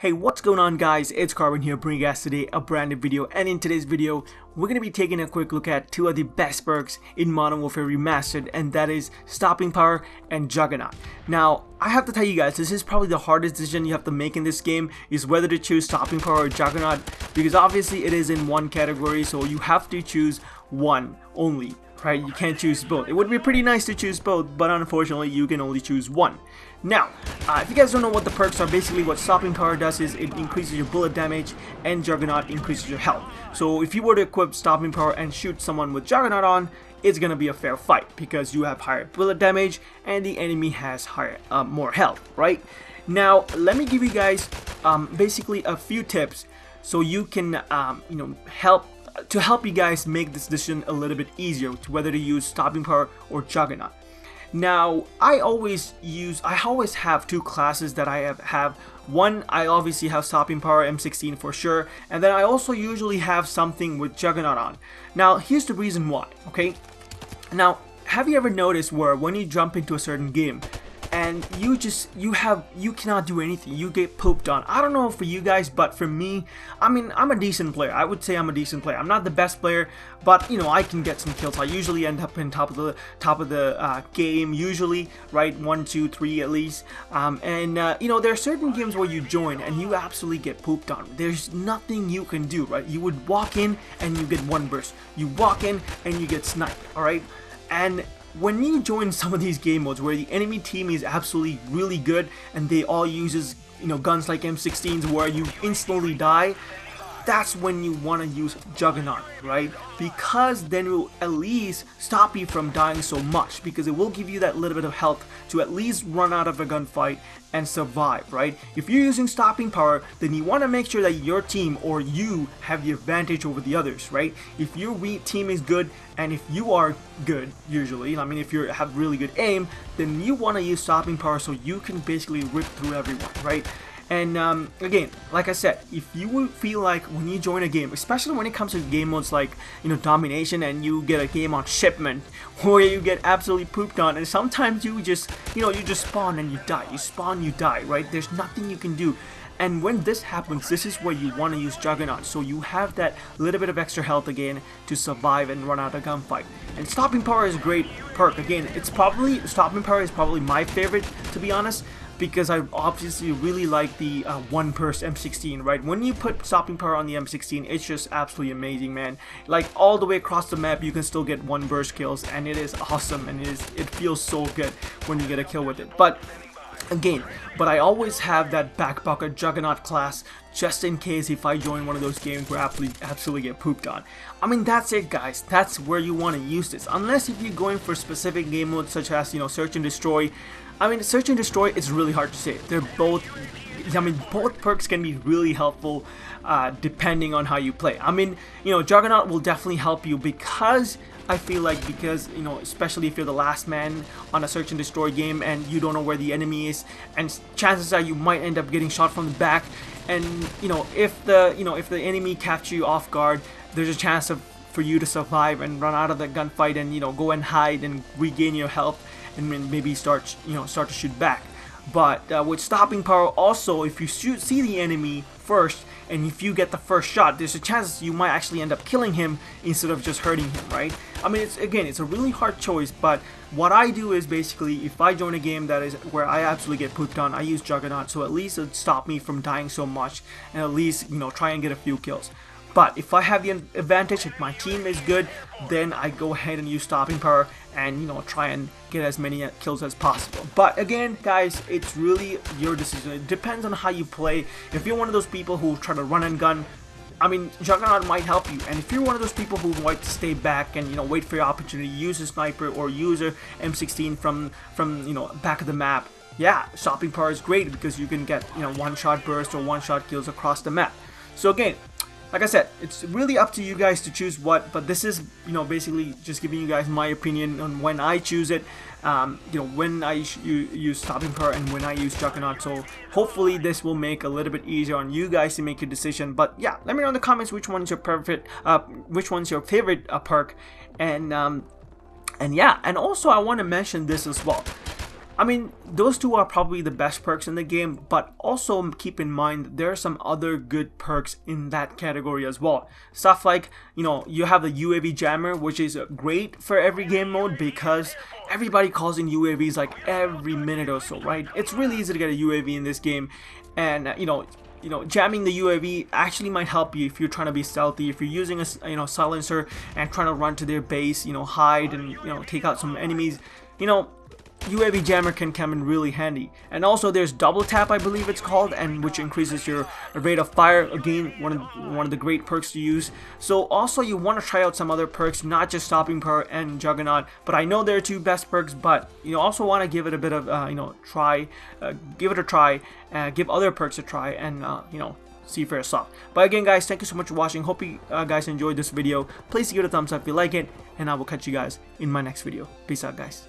Hey, what's going on guys? It's Carbon here bringing you guys today a brand new video, and in today's video we're going to be taking a quick look at two of the best perks in Modern Warfare Remastered, and that is Stopping Power and Juggernaut. Now I have to tell you guys, this is probably the hardest decision you have to make in this game, is whether to choose Stopping Power or Juggernaut, because obviously it is in one category, so you have to choose one only. Right, you can't choose both. It would be pretty nice to choose both, but unfortunately you can only choose one. Now, if you guys don't know what the perks are, basically what Stopping Power does is it increases your bullet damage and Juggernaut increases your health. So if you were to equip Stopping Power and shoot someone with Juggernaut on, it's gonna be a fair fight because you have higher bullet damage and the enemy has higher, more health, right? Now, let me give you guys basically a few tips so you can help you guys make this decision a little bit easier to whether to use Stopping Power or Juggernaut. Now, I always have two classes that I have. One, I obviously have Stopping Power M16 for sure, and then I also usually have something with Juggernaut on. Now, here's the reason why, okay? Now, have you ever noticed where when you jump into a certain game, and you cannot do anything, you get pooped on? I don't know for you guys, but for me, I mean, I'm a decent player. I would say I'm a decent player. I'm not the best player, but you know, I can get some kills. I usually end up in top of the game, usually, right? 1, 2, 3 at least. You know, there are certain games where you join and you absolutely get pooped on. There's nothing you can do, right? You would walk in and you get one burst. You walk in and you get sniped, all right? And when you join some of these game modes where the enemy team is absolutely really good and they all uses, you know, guns like M16s where you instantly die, that's when you want to use Juggernaut, right? Because then it will at least stop you from dying so much, because it will give you that little bit of health to at least run out of a gunfight and survive, right? If you're using Stopping Power, then you want to make sure that your team or you have the advantage over the others, right? If your team is good and if you are good, usually, I mean, if you have really good aim, then you want to use Stopping Power so you can basically rip through everyone, right? And again, like I said, if you would feel like when you join a game, especially when it comes to game modes like, you know, domination, and you get a game on shipment where you get absolutely pooped on, and sometimes you just, you know, you just spawn and you die. You spawn, you die, right? There's nothing you can do. And when this happens, this is where you want to use Juggernaut, so you have that little bit of extra health again to survive and run out a gunfight. And Stopping Power is a great perk. Again, Stopping Power is probably my favorite, to be honest, because I obviously really like the one burst M16, right? When you put Stopping Power on the M16, it's just absolutely amazing, man. Like all the way across the map, you can still get one burst kills, and it is awesome, and it feels so good when you get a kill with it. But again, I always have that back pocket Juggernaut class just in case if I join one of those games where I absolutely get pooped on. I mean, that's it, guys. That's where you want to use this, unless if you're going for specific game modes such as, you know, Search and Destroy. I mean, Search and Destroy is really hard to say. They're both, I mean, both perks can be really helpful depending on how you play. I mean, you know, Juggernaut will definitely help you because I feel like, you know, especially if you're the last man on a Search and Destroy game and you don't know where the enemy is, and chances are you might end up getting shot from the back, and you know, if the enemy captures you off guard, there's a chance for you to survive and run out of the gunfight and, you know, go and hide and regain your health and maybe start to shoot back. But with Stopping Power, also, if you see the enemy first and if you get the first shot, there's a chance you might actually end up killing him instead of just hurting him, right? I mean, it's a really hard choice, but what I do is basically, if I join a game that is where I absolutely get pooped on, I use Juggernaut, so at least it'll stop me from dying so much and at least, you know, try and get a few kills. But if I have the advantage, if my team is good, then I go ahead and use Stopping Power and, you know, try and get as many kills as possible. But again, guys, it's really your decision. It depends on how you play. If you're one of those people who try to run and gun, I mean, Juggernaut might help you. And if you're one of those people who like to stay back and, you know, wait for your opportunity, use a sniper or use a M16 from you know, back of the map, yeah, Stopping Power is great because you can get, you know, one-shot burst or one-shot kills across the map. So again, like I said, it's really up to you guys to choose what, but this is, you know, basically just giving you guys my opinion on when I choose it, you know, when I use Stopping Power and when I use Juggernaut. So hopefully this will make a little bit easier on you guys to make your decision. But yeah, let me know in the comments which one's your favorite perk, and yeah, and also I want to mention this as well. I mean, those two are probably the best perks in the game, but also keep in mind there are some other good perks in that category as well. Stuff like, you know, you have the UAV jammer, which is great for every game mode because everybody calls in UAVs like every minute or so, right? It's really easy to get a UAV in this game, and you know, jamming the UAV actually might help you if you're trying to be stealthy, if you're using a silencer and trying to run to their base, you know, hide and, you know, take out some enemies. You know, UAV jammer can come in really handy. And also there's double tap, I believe it's called, and which increases your rate of fire. Again, one of the great perks to use. So also you want to try out some other perks, not just stopping power and Juggernaut, but I know they're two best perks, but you also want to give it a bit of you know, give it a try, give other perks a try, and you know, see for yourself. But again guys, thank you so much for watching. Hope you guys enjoyed this video. Please give it a thumbs up if you like it, and I will catch you guys in my next video. Peace out guys.